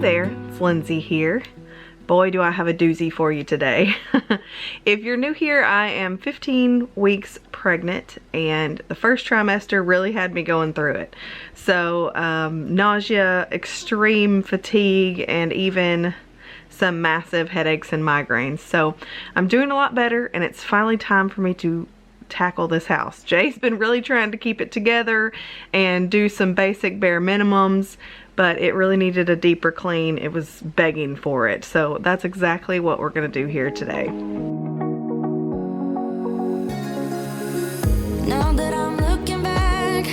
there, it's Lindsey here. Boy, do I have a doozy for you today. If you're new here, I am 15 weeks pregnant and the first trimester really had me going through it. So nausea, extreme fatigue, and even some massive headaches and migraines. So I'm doing a lot better and it's finally time for me to tackle this house. Jay's been really trying to keep it together and do some basic bare minimums, but it really needed a deeper clean. It was begging for it. So that's exactly what we're gonna do here today. Now that I'm looking back,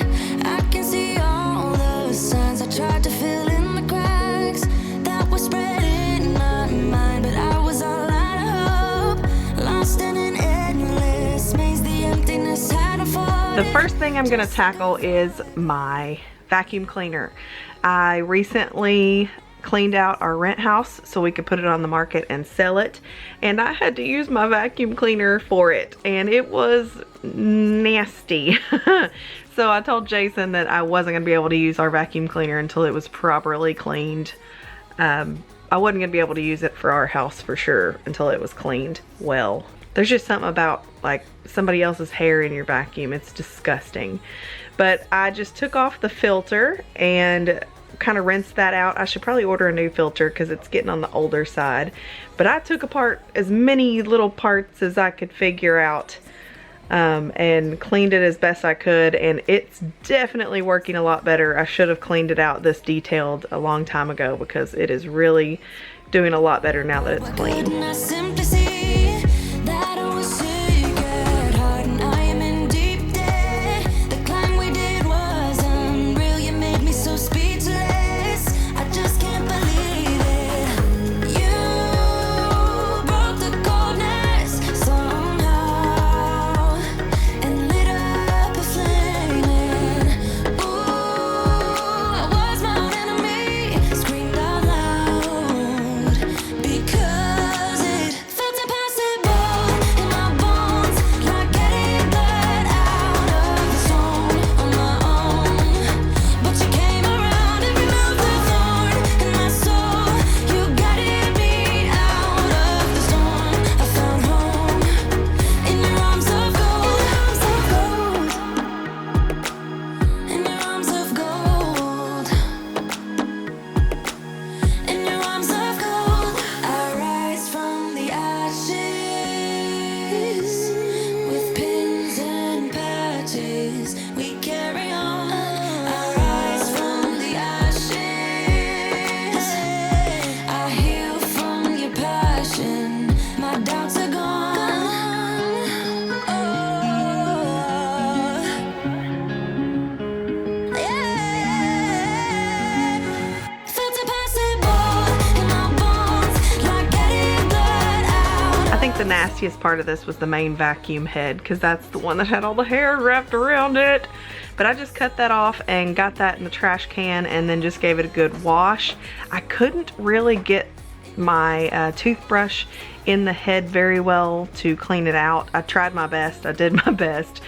I can see all the signs I tried to fill in the cracks that were spread in my mind, but I was all out of hope, lost in an endless maze. The emptiness had a fall. The first thing I'm gonna tackle is my vacuum cleaner. I recently cleaned out our rent house so we could put it on the market and sell it, and I had to use my vacuum cleaner for it, and it was nasty. So I told Jason that I wasn't gonna be able to use our vacuum cleaner until it was properly cleaned. I wasn't gonna be able to use it for our house for sure until it was cleaned well. There's just something about like somebody else's hair in your vacuum. It's disgusting. But I just took off the filter and kind of rinsed that out. I should probably order a new filter because it's getting on the older side. But I took apart as many little parts as I could figure out and cleaned it as best I could, and it's definitely working a lot better. I should have cleaned it out this detailed a long time ago because it is really doing a lot better now that it's clean. The nastiest part of this was the main vacuum head because that's the one that had all the hair wrapped around it. But I just cut that off and got that in the trash can and then just gave it a good wash. I couldn't really get my toothbrush in the head very well to clean it out. I tried my best, I did my best,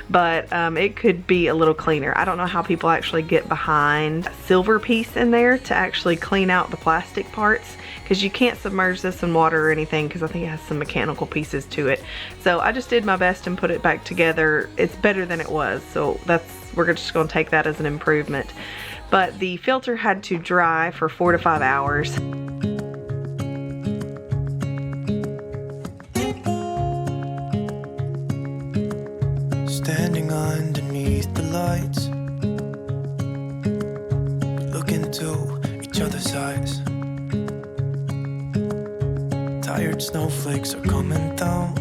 but it could be a little cleaner. I don't know how people actually get behind a silver piece in there to actually clean out the plastic parts, because you can't submerge this in water or anything because I think it has some mechanical pieces to it. So I just did my best and put it back together. It's better than it was, so we're just going to take that as an improvement. But the filter had to dry for 4 to 5 hours. Standing underneath the lights, looking into each other's eyes. Tired snowflakes are coming down,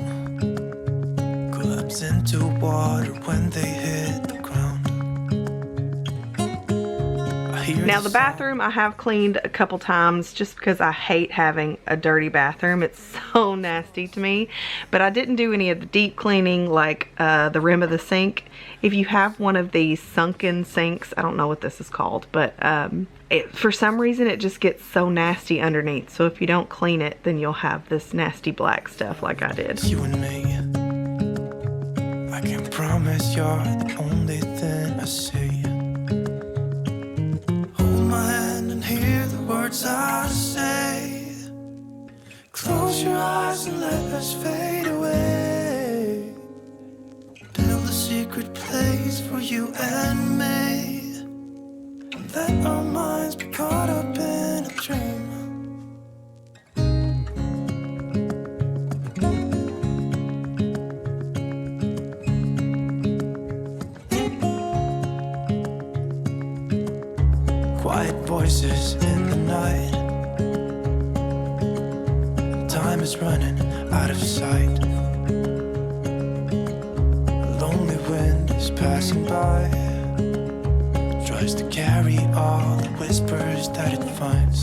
collapse into water when they hit the ground. Now the bathroom I have cleaned a couple times just because I hate having a dirty bathroom. It's so nasty to me. But I didn't do any of the deep cleaning like the rim of the sink. If you have one of these sunken sinks, I don't know what this is called, but for some reason it just gets so nasty underneath. So if you don't clean it, then you'll have this nasty black stuff like I did. You and me, I can promise you're the only thing I see. Hold my hand and hear the words words I say. Close your eyes and let us fade away. Build a secret place for you and me. Let our minds be caught up in a dream. Quiet voices in the night. Time is running out of sight. A lonely wind is passing by. Tries to carry all the whispers that it finds.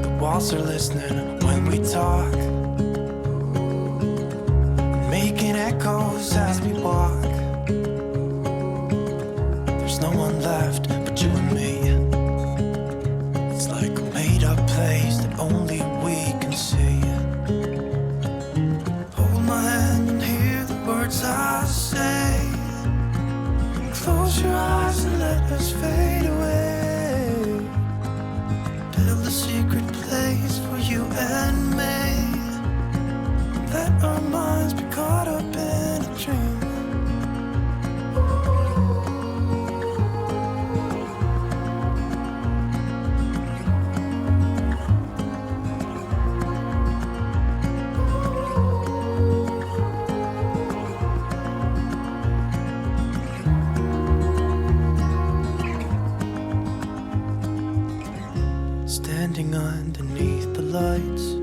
The walls are listening when we talk, making echoes as we walk. There's no one left but you and me. It's like a made-up place that only we can see. Hold my hand and hear the words I say. Close your eyes and let us fade away. Build a secret place for you and me. Let our minds be caught up in a dream. Standing underneath the lights,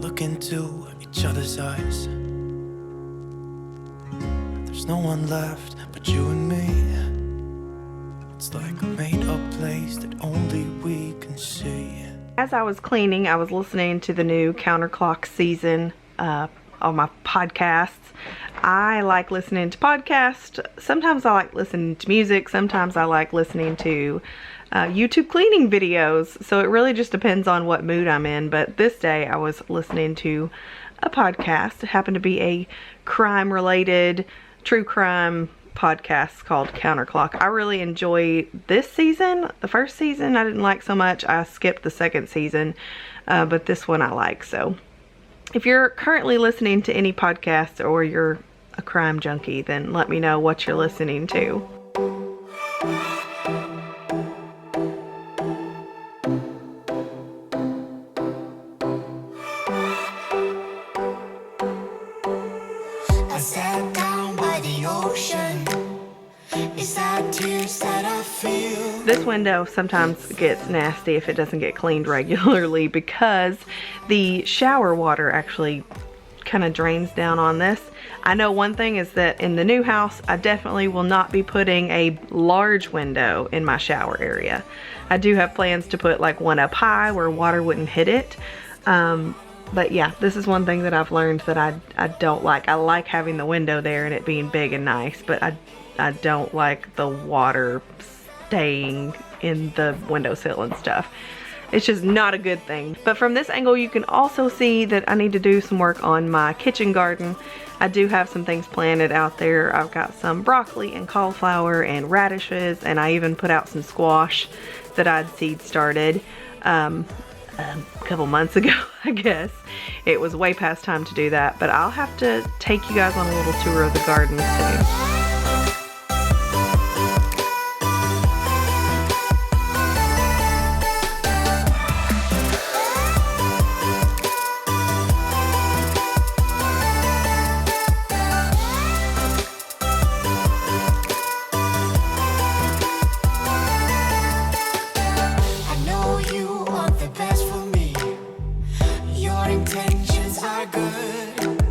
look into each other's eyes. There's no one left but you and me. It's like a made-up place that only we can see. As I was cleaning, I was listening to the new Counterclock season on my podcasts. I like listening to podcasts. Sometimes I like listening to music. Sometimes I like listening to YouTube cleaning videos. So it really just depends on what mood I'm in. But this day I was listening to a podcast. It happened to be a crime-related, true crime podcast called Counterclock. I really enjoy this season. The first season I didn't like so much. I skipped the second season. But this one I like. So if you're currently listening to any podcasts or you're a crime junkie, then let me know what you're listening to. I sat down by the ocean. Is that tears that I feel? This window sometimes gets nasty if it doesn't get cleaned regularly because the shower water actually kind of drains down on this. I know one thing is that in the new house, I definitely will not be putting a large window in my shower area. I do have plans to put like one up high where water wouldn't hit it. But yeah, this is one thing that I've learned that I don't like. I like having the window there and it being big and nice, but I don't like the water staying in the windowsill and stuff. It's just not a good thing. But from this angle, you can also see that I need to do some work on my kitchen garden. I do have some things planted out there. I've got some broccoli and cauliflower and radishes, and I even put out some squash that I'd seed started a couple months ago, I guess. It was way past time to do that, but I'll have to take you guys on a little tour of the garden soon. Intentions are good.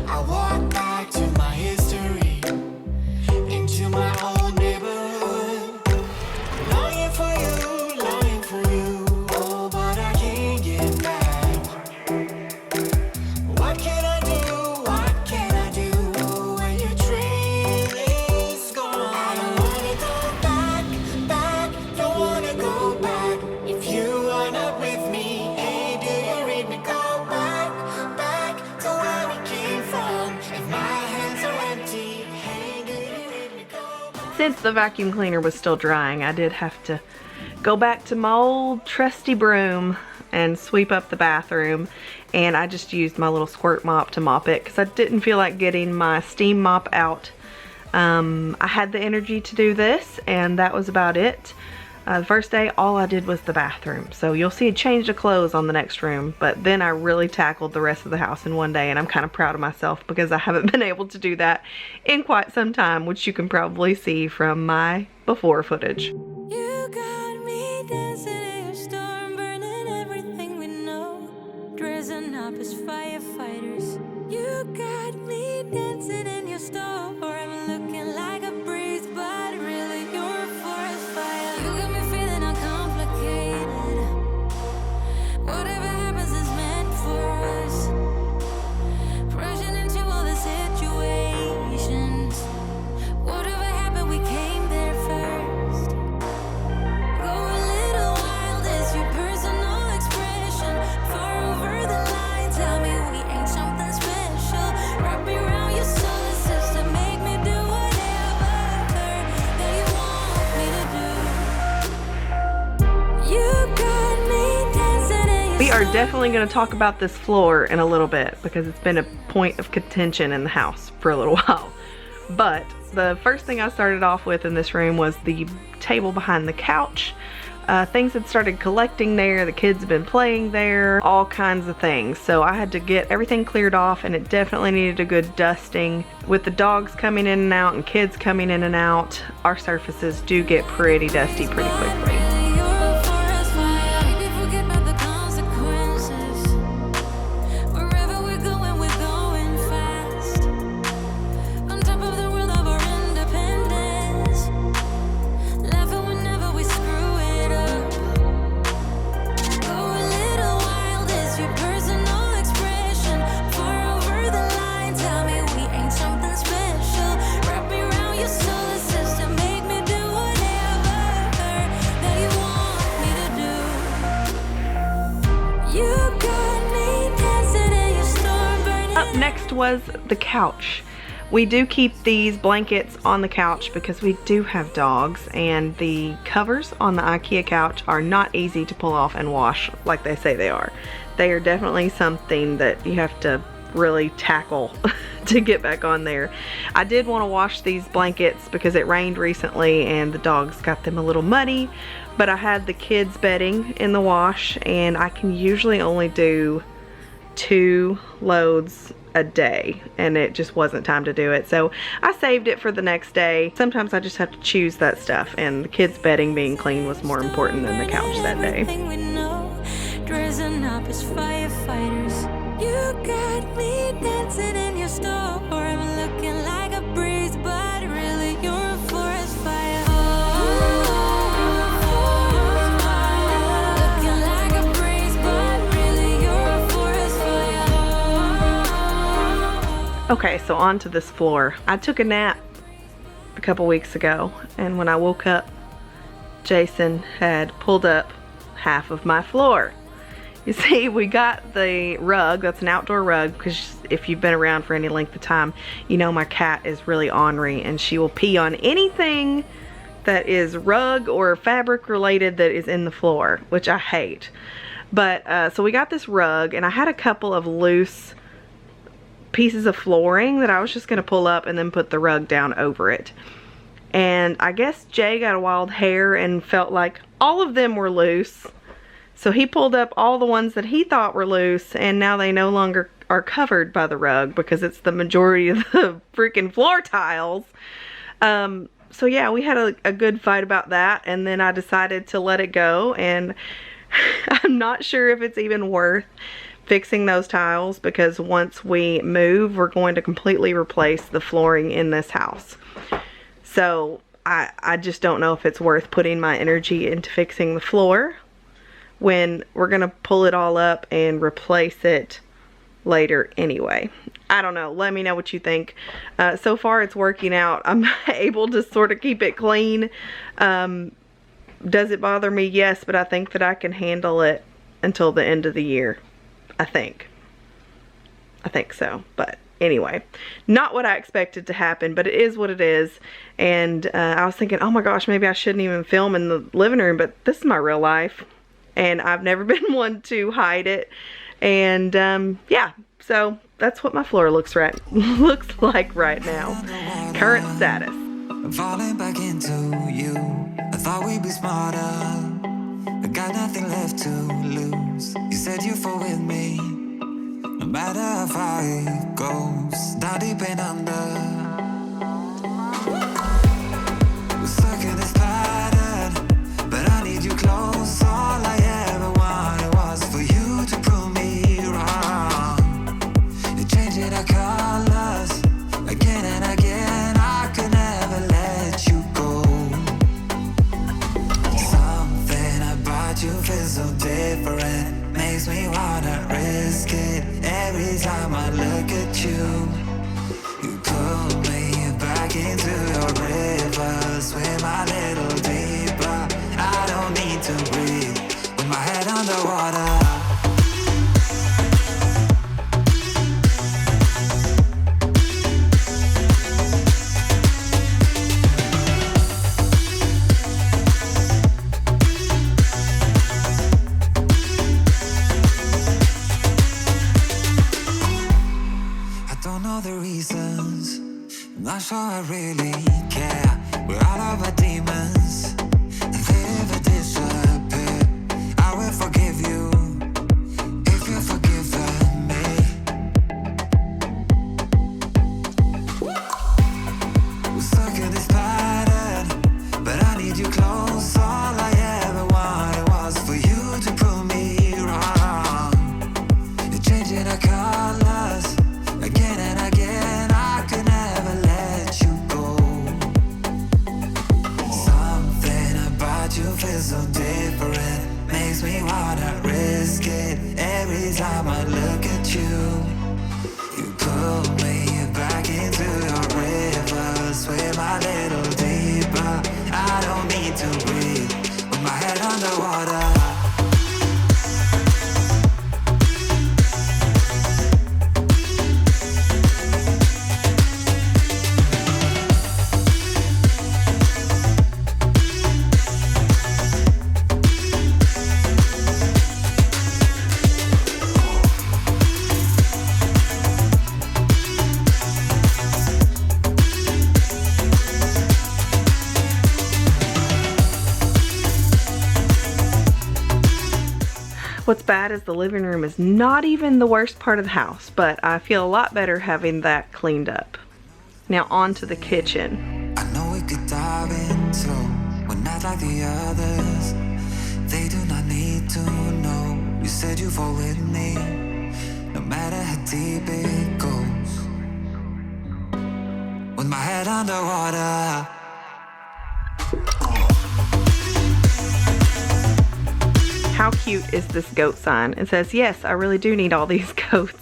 I walk back to my history. since the vacuum cleaner was still drying, I did have to go back to my old trusty broom and sweep up the bathroom, and I just used my little squirt mop to mop it because I didn't feel like getting my steam mop out. I had the energy to do this, and that was about it. The first day, all I did was the bathroom. So you'll see a change of clothes on the next room, but then I really tackled the rest of the house in one day, and I'm kind of proud of myself because I haven't been able to do that in quite some time, which you can probably see from my before footage. You got me dancing in your storm, burning everything we know, dressing up as firefighters. You got me dancing in your storm, looking like a breeze, but really you're a forest fire. You got me feeling uncomplicated. Whatever happens is meant for us. Rushing into all the situations. Whatever happened, we came there first. Go a little wild is your personal expression. Far over the line, tell me we ain't something special. Wrap me around your solar system, make me do whatever that you want me to do. You got me dancing in your We are definitely going to talk about this floor in a little bit because it's been a point of contention in the house for a little while. But the first thing I started off with in this room was the table behind the couch. Things had started collecting there, the kids have been playing there, all kinds of things. So I had to get everything cleared off, and it definitely needed a good dusting. With the dogs coming in and out and kids coming in and out, our surfaces do get pretty dusty pretty quickly. Next was the couch. We do keep these blankets on the couch because we do have dogs, and the covers on the IKEA couch are not easy to pull off and wash like they say they are. They are definitely something that you have to really tackle to get back on there. I did want to wash these blankets because it rained recently and the dogs got them a little muddy, but I had the kids' bedding in the wash, and I can usually only do 2 loads a day, and it just wasn't time to do it, so I saved it for the next day. Sometimes I just have to choose that stuff, and the kids' bedding being clean was more important than the couch that day. Dressing up as firefighters. You got me dancing in your storm, looking like a breeze, but really you're a forest fire. Okay, so on to this floor. I took a nap a couple weeks ago, and when I woke up, Jason had pulled up half of my floor. You see, we got the rug, that's an outdoor rug, because if you've been around for any length of time, you know my cat is really ornery, and she will pee on anything that is rug or fabric related that is in the floor, which I hate. But, so we got this rug, and I had a couple of loose pieces of flooring that I was just going to pull up and then put the rug down over it. And I guess Jay got a wild hair and felt like all of them were loose. So he pulled up all the ones that he thought were loose, and now they no longer are covered by the rug because it's the majority of the freaking floor tiles. So yeah, we had a good fight about that, and then I decided to let it go, and I'm not sure if it's even worth fixing those tiles because once we move, we're going to completely replace the flooring in this house. So I just don't know if it's worth putting my energy into fixing the floor when we're gonna pull it all up and replace it later anyway. I don't know, let me know what you think. So far it's working out. I'm able to sort of keep it clean. Does it bother me? Yes, but I think that I can handle it until the end of the year. I think so, but Anyway, not what I expected to happen, but it is what it is. And I was thinking, oh my gosh, maybe I shouldn't even film in the living room, but this is my real life. And I've never been one to hide it. And yeah, so that's what my floor looks like right now. Current status. I'm falling back into you. I thought we'd be smarter. I got nothing left to lose. You said you fall with me. No matter how far it goes, down deep and under. We're stuck in this pattern, but I need you close. All I ever wanted was for you to prove me wrong. You're changing our colors again and again. I could never let you go. Something about you feels so different, makes me wanna risk it. Every time I look at you, you pull me back into your river. Swim a little deeper. I don't need to breathe with my head underwater. The reasons, I'm not sure I really care. We're all of our demons, and they never disappear. I will forgive you if you've forgiven me. We're stuck in this pattern, but I need you close. All I ever wanted was for you to prove me wrong. You're changing our colors again and again. I could never let you go. Something about you feels so different, makes me wanna risk it. Every time I look at you, you pull me back into your river. Swim a little deeper. I don't need to breathe with my head underwater. What's bad is the living room is not even the worst part of the house, but I feel a lot better having that cleaned up. Now on to the kitchen. I know we could dive into, we're not like the others. They do not need to know. You said you fall with me, no matter how deep it goes. With my head underwater. How cute is this goat sign? It says, yes, I really do need all these goats.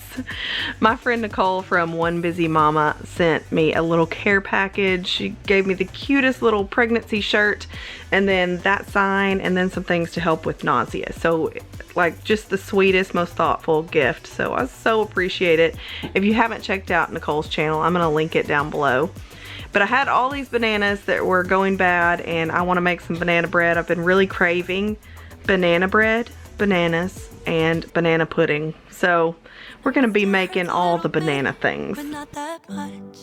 My friend Nicole from One Busy Mama sent me a little care package. She gave me the cutest little pregnancy shirt and then that sign and then some things to help with nausea. So like just the sweetest, most thoughtful gift. So I so appreciate it. If you haven't checked out Nicole's channel, I'm gonna link it down below. But I had all these bananas that were going bad and I wanna make some banana bread. I've been really craving banana bread, bananas, and banana pudding. So we're gonna be making all the banana things. But not that much.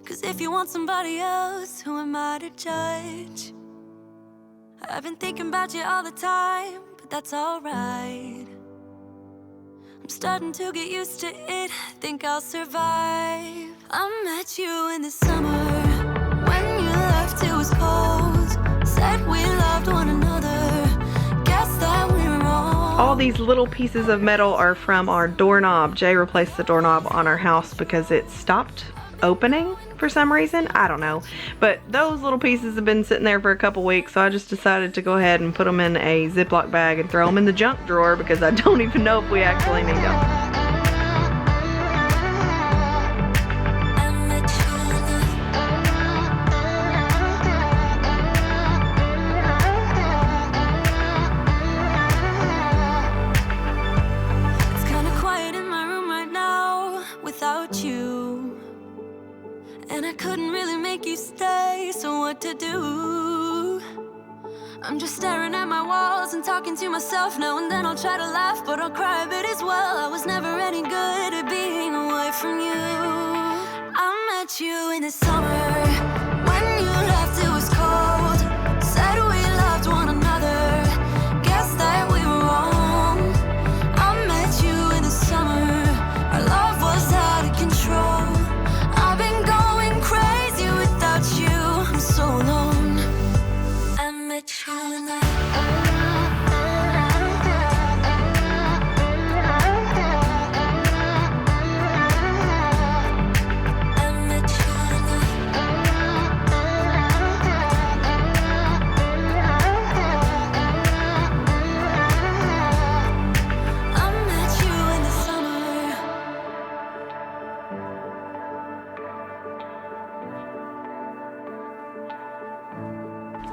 'Cause if you want somebody else, who am I to judge? I've been thinking about you all the time, but that's alright. I'm starting to get used to it, think I'll survive. I met you in the summer, when you left it was cold. Said we loved one another, guess that we were wrong. All these little pieces of metal are from our doorknob. Jay replaced the doorknob on our house because it stopped opening for some reason. I don't know. But those little pieces have been sitting there for a couple weeks, so I just decided to go ahead and put them in a Ziploc bag and throw them in the junk drawer because I don't even know if we actually need them. to do. I'm just staring at my walls and talking to myself. Now and then I'll try to laugh, but I'll cry a bit as well. I was never any good at being away from you. I met you in the summer. When you left, it was cold. Said we loved one another. Guess that we were wrong. I met you in the summer. Our love was out of control. I've been going crazy without you for so long. I met you in the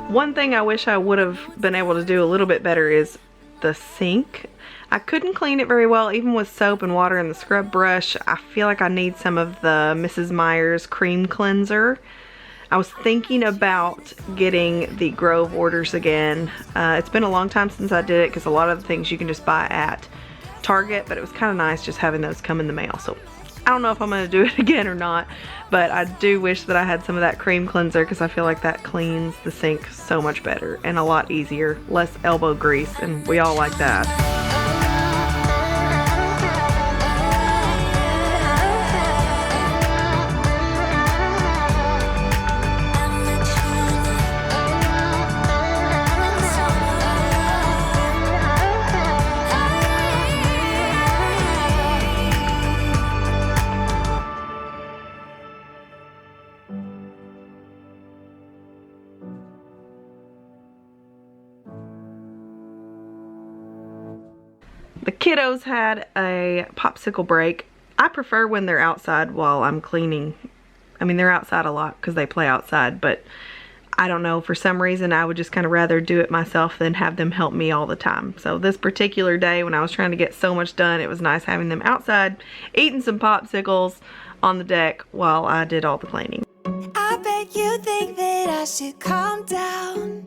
One thing I wish I would have been able to do a little bit better is the sink. I couldn't clean it very well, even with soap and water and the scrub brush. I feel like I need some of the Mrs. Meyer's cream cleanser. I was thinking about getting the Grove orders again. It's been a long time since I did it because a lot of the things you can just buy at Target, but it was kind of nice just having those come in the mail. So I don't know if I'm going to do it again or not, but I do wish that I had some of that cream cleanser because I feel like that cleans the sink so much better and a lot easier, less elbow grease, and we all like that. The kiddos had a popsicle break. I prefer when they're outside while I'm cleaning. I mean, they're outside a lot because they play outside, but I don't know, for some reason I would just kind of rather do it myself than have them help me all the time. So this particular day when I was trying to get so much done, it was nice having them outside eating some popsicles on the deck while I did all the cleaning. I bet you think that I should calm down,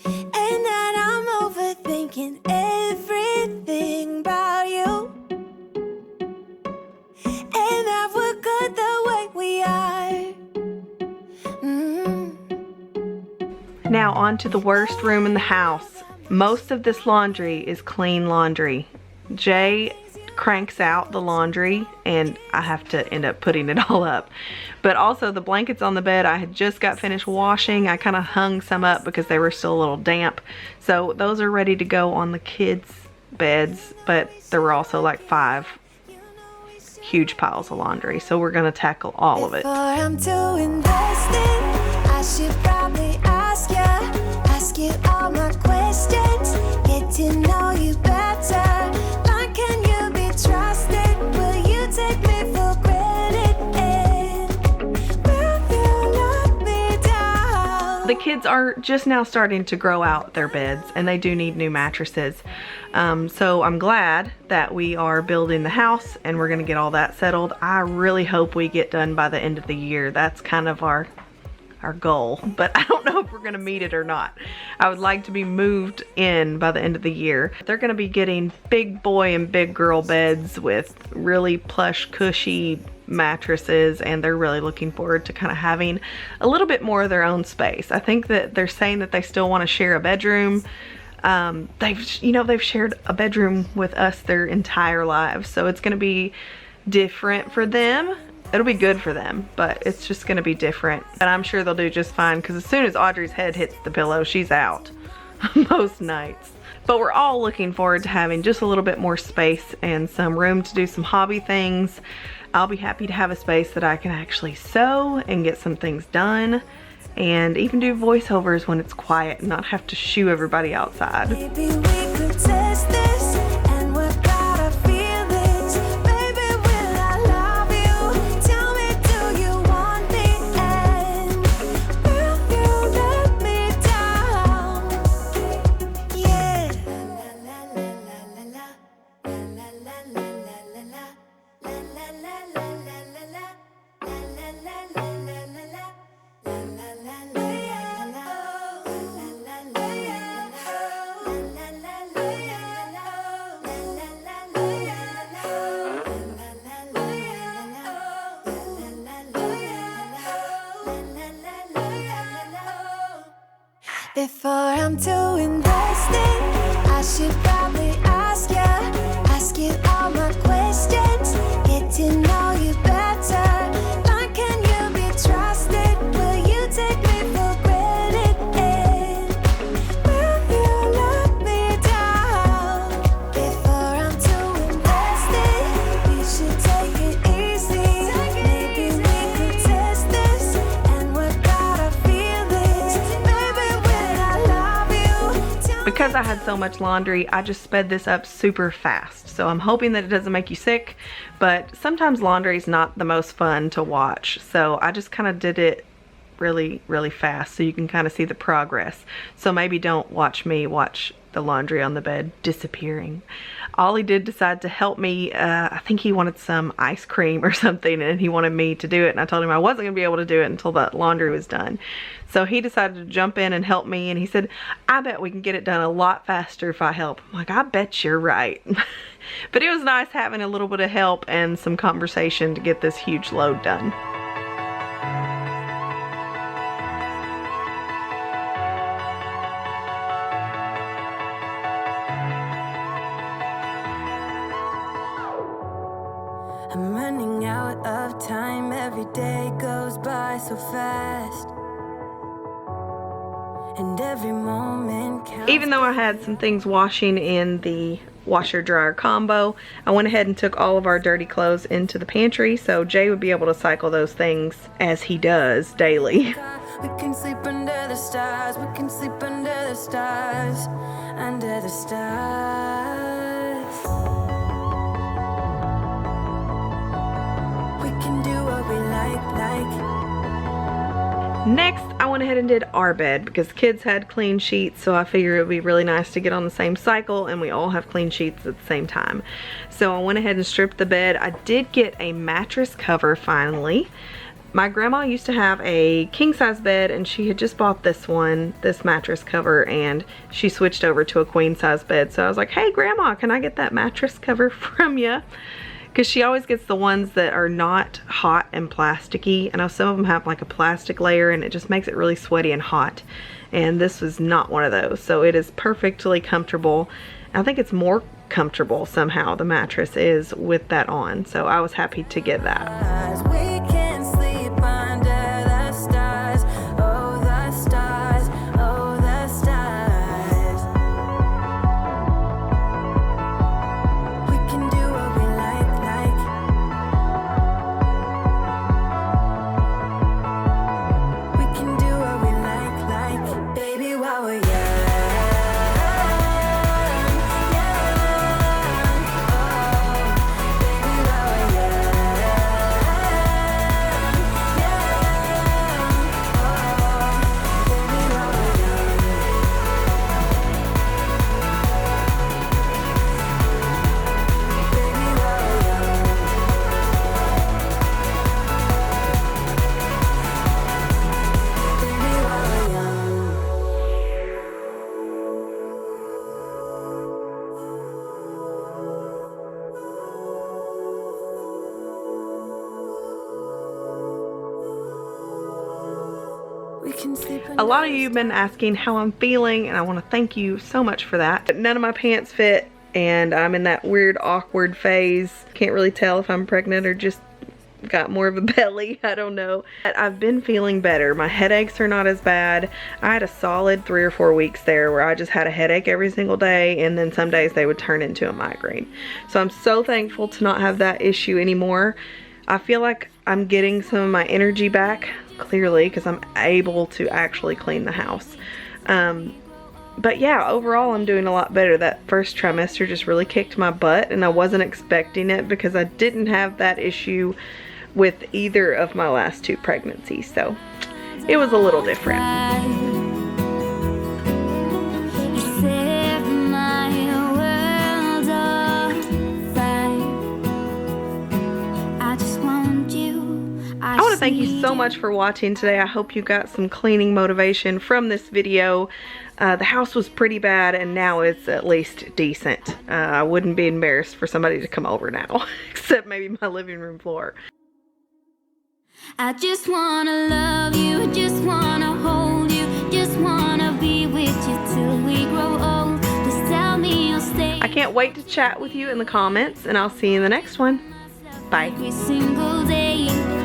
and that I'm overthinking everything about you, and that we're good the way we are. Now on to the worst room in the house. Most of this laundry is clean laundry. Jay cranks out the laundry and I have to end up putting it all up. But also the blankets on the bed I had just got finished washing. I kind of hung some up because they were still a little damp. So those are ready to go on the kids' beds, but there were also like 5 huge piles of laundry. So we're gonna tackle all of it. Before I'm too invested, I should probably ask you all my questions, get to know you better. Like, can you be trusted? Will you take me for granted? And will you let me down? The kids are just now starting to grow out their beds and they do need new mattresses. So I'm glad that we are building the house and we're gonna get all that settled. I really hope we get done by the end of the year. That's kind of our goal, but I don't know if we're gonna meet it or not. I would like to be moved in by the end of the year. They're gonna be getting big boy and big girl beds with really plush, cushy mattresses, and they're really looking forward to kind of having a little bit more of their own space. I think that they're saying that they still want to share a bedroom. They've shared a bedroom with us their entire lives, so it's gonna be different for them. It'll be good for them, but it's just gonna be different. And I'm sure they'll do just fine because as soon as Audrey's head hits the pillow, she's out most nights. But we're all looking forward to having just a little bit more space and some room to do some hobby things. I'll be happy to have a space that I can actually sew and get some things done and even do voiceovers when it's quiet and not have to shoo everybody outside. Maybe we could test this and work out our feelings. Baby, will I love you? Tell me, do you want me? And will you let me down? Yeah. Before I'm too invested, I should probably ask you all my questions, get to know you better. Like, can you be trusted? Will you take me for granted? And will you let me down? Before I'm too invested, you should take it easy. Maybe we could test this and work out our feelings. Maybe when I love you, Because I had so much laundry, I just sped this up super fast. So I'm hoping that it doesn't make you sick, but sometimes laundry is not the most fun to watch. So I just kind of did it really, really fast so you can kind of see the progress. So maybe don't watch me watch the laundry on the bed disappearing. Ollie did decide to help me. I think he wanted some ice cream or something, and he wanted me to do it, and I told him I wasn't going to be able to do it until the laundry was done. So he decided to jump in and help me, and he said, I bet we can get it done a lot faster if I help. I'm like, I bet you're right. But it was nice having a little bit of help and some conversation to get this huge load done. I'm running out of time, every day goes by so fast, and every moment counts. Even though I had some things washing in the washer dryer combo, I went ahead and took all of our dirty clothes into the pantry so Jay would be able to cycle those things as he does daily. We can sleep under the stars, we can sleep under the stars, under the stars. We can do what we like. Next, I went ahead and did our bed because kids had clean sheets, so I figured it would be really nice to get on the same cycle and we all have clean sheets at the same time. So I went ahead and stripped the bed. I did get a mattress cover finally. My grandma used to have a king-size bed and she had just bought this mattress cover, and she switched over to a queen-size bed. So I was like, hey grandma, can I get that mattress cover from you? Because she always gets the ones that are not hot and plasticky. I know some of them have like a plastic layer and it just makes it really sweaty and hot. And this was not one of those. So it is perfectly comfortable. I think it's more comfortable somehow, the mattress is, with that on. So I was happy to get that. We can sleep under the stars, oh the stars, oh the stars. We can do what we like. We can do what we like, baby, while we're young. A lot of you have been asking how I'm feeling, and I want to thank you so much for that. None of my pants fit, and I'm in that weird, awkward phase. Can't really tell if I'm pregnant or just got more of a belly. I don't know. But I've been feeling better. My headaches are not as bad. I had a solid 3 or 4 weeks there where I just had a headache every single day, and then some days they would turn into a migraine. So I'm so thankful to not have that issue anymore. I feel like I'm getting some of my energy back, clearly, because I'm able to actually clean the house. But yeah, overall I'm doing a lot better. That first trimester just really kicked my butt, and I wasn't expecting it because I didn't have that issue with either of my last 2 pregnancies. So it was a little different. I want to thank you so much for watching today. I hope you got some cleaning motivation from this video. The house was pretty bad, and now it's at least decent. I wouldn't be embarrassed for somebody to come over now, except maybe my living room floor. I just wanna love you, just wanna hold you, just wanna be with you. wait to chat with you in the comments, and I'll see you in the next one. Bye. Every single day.